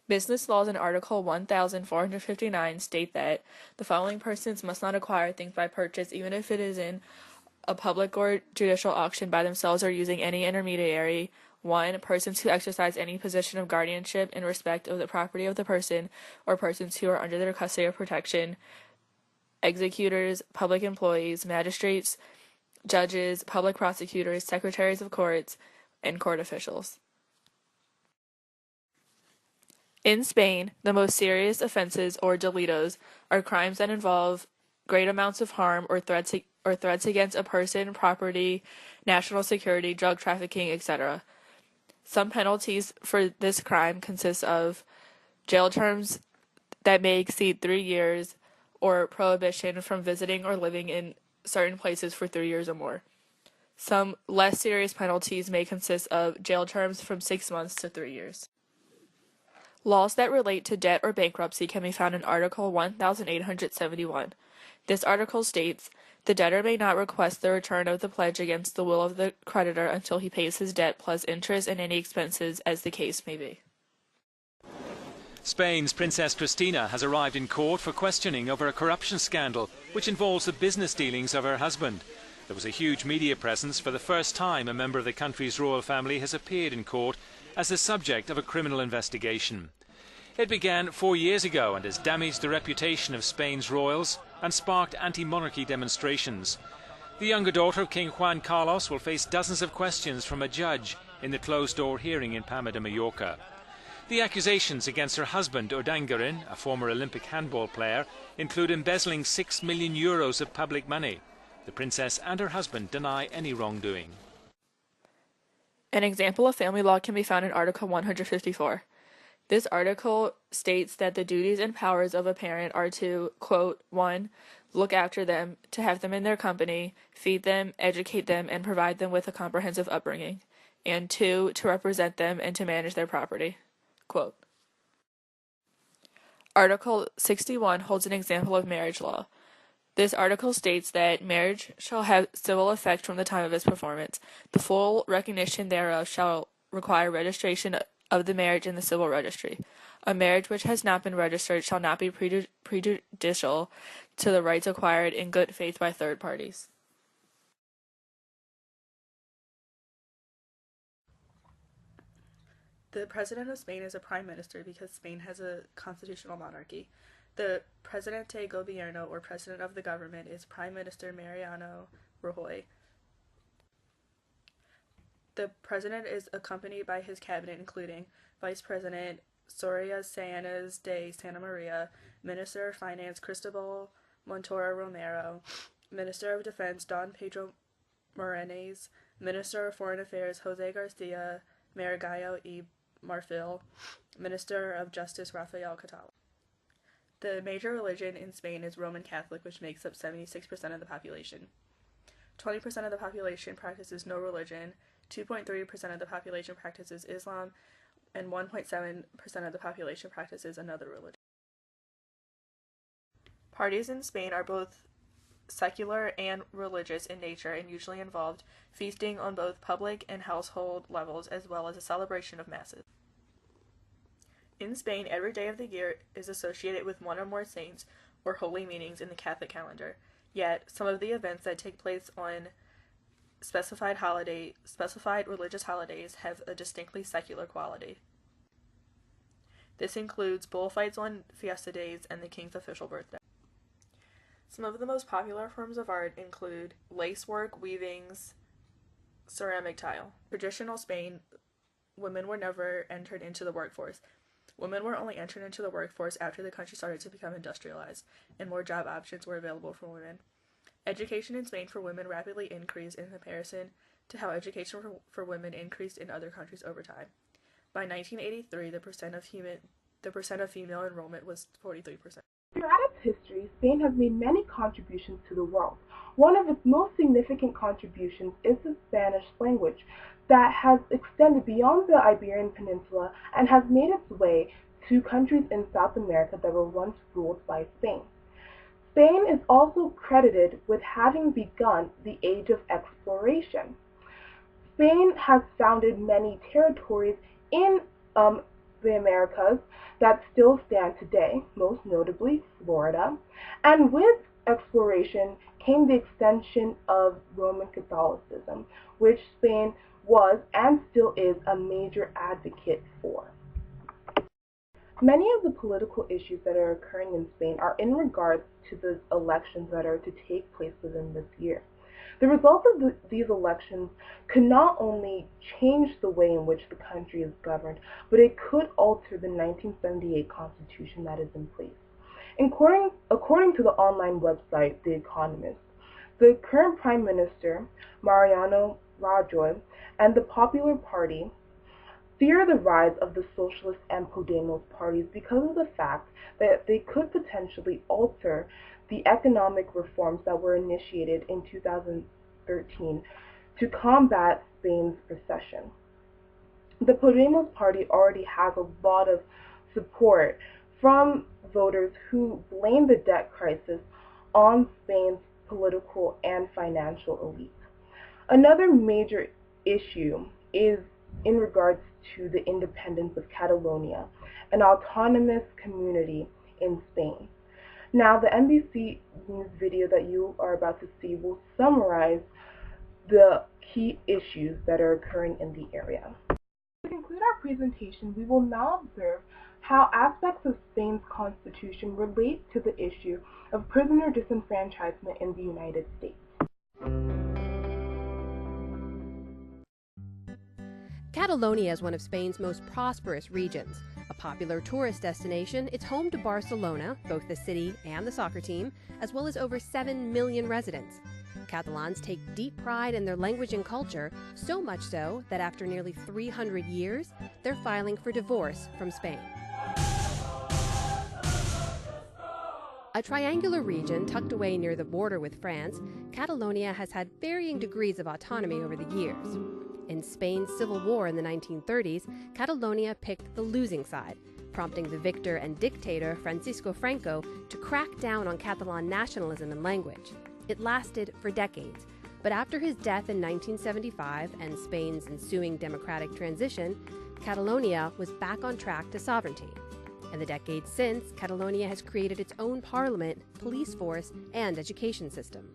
Business laws in Article 1459 state that the following persons must not acquire things by purchase, even if it is in a public or judicial auction by themselves or using any intermediary. 1. Persons who exercise any position of guardianship in respect of the property of the person or persons who are under their custody or protection, executors, public employees, magistrates, judges, public prosecutors, secretaries of courts, and court officials. In Spain, the most serious offenses, or delitos, are crimes that involve great amounts of harm or threats against a person, property, national security, drug trafficking, etc. Some penalties for this crime consist of jail terms that may exceed 3 years or prohibition from visiting or living in certain places for 3 years or more. Some less serious penalties may consist of jail terms from 6 months to 3 years. Laws that relate to debt or bankruptcy can be found in Article 1871. This article states, the debtor may not request the return of the pledge against the will of the creditor until he pays his debt plus interest and any expenses as the case may be. Spain's Princess Cristina has arrived in court for questioning over a corruption scandal which involves the business dealings of her husband. There was a huge media presence. For the first time, a member of the country's royal family has appeared in court as the subject of a criminal investigation. It began 4 years ago and has damaged the reputation of Spain's royals and sparked anti-monarchy demonstrations. The younger daughter of King Juan Carlos will face dozens of questions from a judge in the closed-door hearing in Palma de Mallorca. The accusations against her husband, Urdangarin, a former Olympic handball player, include embezzling €6 million of public money. The princess and her husband deny any wrongdoing. An example of family law can be found in Article 154. This article states that the duties and powers of a parent are to, quote, 1. Look after them, to have them in their company, feed them, educate them, and provide them with a comprehensive upbringing, and 2. To represent them and to manage their property. Quote. Article 61 holds an example of marriage law. This article states that marriage shall have civil effect from the time of its performance. The full recognition thereof shall require registration of the marriage in the civil registry. A marriage which has not been registered shall not be prejudicial to the rights acquired in good faith by third parties. The President of Spain is a Prime Minister because Spain has a constitutional monarchy. The Presidente Gobierno, or President of the Government, is Prime Minister Mariano Rajoy. The President is accompanied by his cabinet, including Vice President Soraya Sáenz de Santa Maria, Minister of Finance Cristobal Montoro Romero, Minister of Defense Don Pedro Morenes, Minister of Foreign Affairs Jose Garcia Margallo y Marfil, Minister of Justice Rafael Catala. The major religion in Spain is Roman Catholic, which makes up 76% of the population. 20% of the population practices no religion, 2.3% of the population practices Islam, and 1.7% of the population practices another religion. Parties in Spain are both secular and religious in nature and usually involved feasting on both public and household levels as well as a celebration of masses. In Spain, every day of the year is associated with one or more saints or holy meetings in the Catholic calendar, yet some of the events that take place on specified religious holidays have a distinctly secular quality. This includes bullfights on fiesta days and the king's official birthday. Some of the most popular forms of art include lacework, weavings, ceramic tile. In traditional Spain, women were never entered into the workforce. Women were only entered into the workforce after the country started to become industrialized, and more job options were available for women. Education in Spain for women rapidly increased in comparison to how education for women increased in other countries over time. By 1983, the percent of female enrollment was 43%. Throughout its history, Spain has made many contributions to the world. One of its most significant contributions is the Spanish language that has extended beyond the Iberian Peninsula and has made its way to countries in South America that were once ruled by Spain. Spain is also credited with having begun the age of exploration. Spain has founded many territories in the Americas that still stand today, most notably Florida, and with exploration came the extension of Roman Catholicism, which Spain was and still is a major advocate for. Many of the political issues that are occurring in Spain are in regards to the elections that are to take place within this year. The results of these elections could not only change the way in which the country is governed, but it could alter the 1978 constitution that is in place. According to the online website The Economist, the current Prime Minister, Mariano Rajoy, and the Popular Party fear the rise of the Socialist and Podemos parties because of the fact that they could potentially alter the economic reforms that were initiated in 2013 to combat Spain's recession. The Podemos party already has a lot of support from voters who blame the debt crisis on Spain's political and financial elite. Another major issue is in regards to the independence of Catalonia, an autonomous community in Spain. Now, the NBC News video that you are about to see will summarize the key issues that are occurring in the area. To conclude our presentation, we will now observe how aspects of Spain's constitution relate to the issue of prisoner disenfranchisement in the United States. Catalonia is one of Spain's most prosperous regions. A popular tourist destination, it's home to Barcelona, both the city and the soccer team, as well as over 7 million residents. Catalans take deep pride in their language and culture, so much so that after nearly 300 years, they're filing for divorce from Spain. A triangular region tucked away near the border with France, Catalonia has had varying degrees of autonomy over the years. In Spain's civil war in the 1930s, Catalonia picked the losing side, prompting the victor and dictator Francisco Franco to crack down on Catalan nationalism and language. It lasted for decades, but after his death in 1975 and Spain's ensuing democratic transition, Catalonia was back on track to sovereignty. In the decades since, Catalonia has created its own parliament, police force, and education system.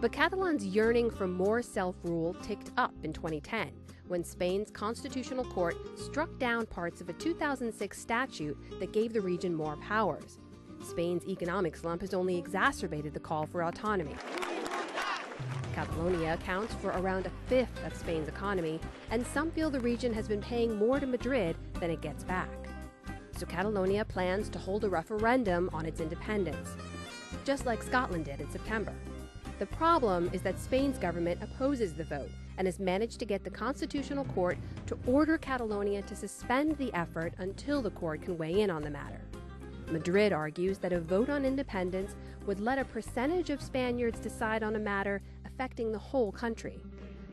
But Catalans' yearning for more self-rule ticked up in 2010, when Spain's constitutional court struck down parts of a 2006 statute that gave the region more powers. Spain's economic slump has only exacerbated the call for autonomy. Catalonia accounts for around a fifth of Spain's economy, and some feel the region has been paying more to Madrid than it gets back. So Catalonia plans to hold a referendum on its independence, just like Scotland did in September. The problem is that Spain's government opposes the vote and has managed to get the Constitutional Court to order Catalonia to suspend the effort until the court can weigh in on the matter. Madrid argues that a vote on independence would let a percentage of Spaniards decide on a matter affecting the whole country.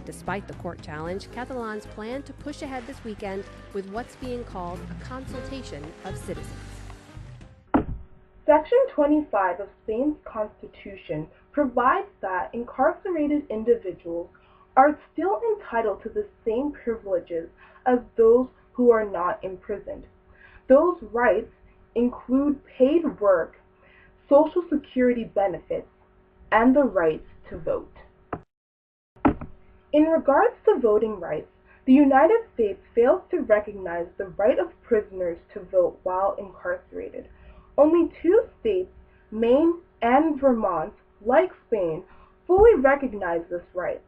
Despite the court challenge, Catalans plan to push ahead this weekend with what's being called a consultation of citizens. Section 25 of Spain's constitution provides that incarcerated individuals are still entitled to the same privileges as those who are not imprisoned. Those rights include paid work, Social Security benefits, and the right to vote. In regards to voting rights, the United States fails to recognize the right of prisoners to vote while incarcerated. Only 2 states, Maine and Vermont, like Spain, fully recognize this right.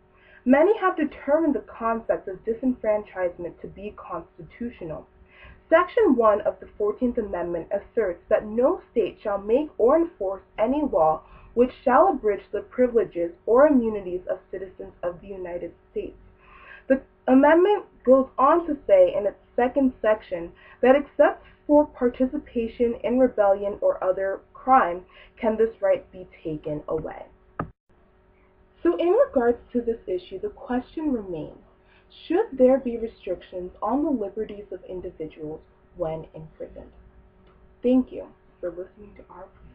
Many have determined the concept of disenfranchisement to be constitutional. Section 1 of the 14th Amendment asserts that no state shall make or enforce any law which shall abridge the privileges or immunities of citizens of the United States. The amendment goes on to say in its second section that except for participation in rebellion or other crime can this right be taken away. So in regards to this issue, the question remains, should there be restrictions on the liberties of individuals when imprisoned? Thank you for listening to our presentation.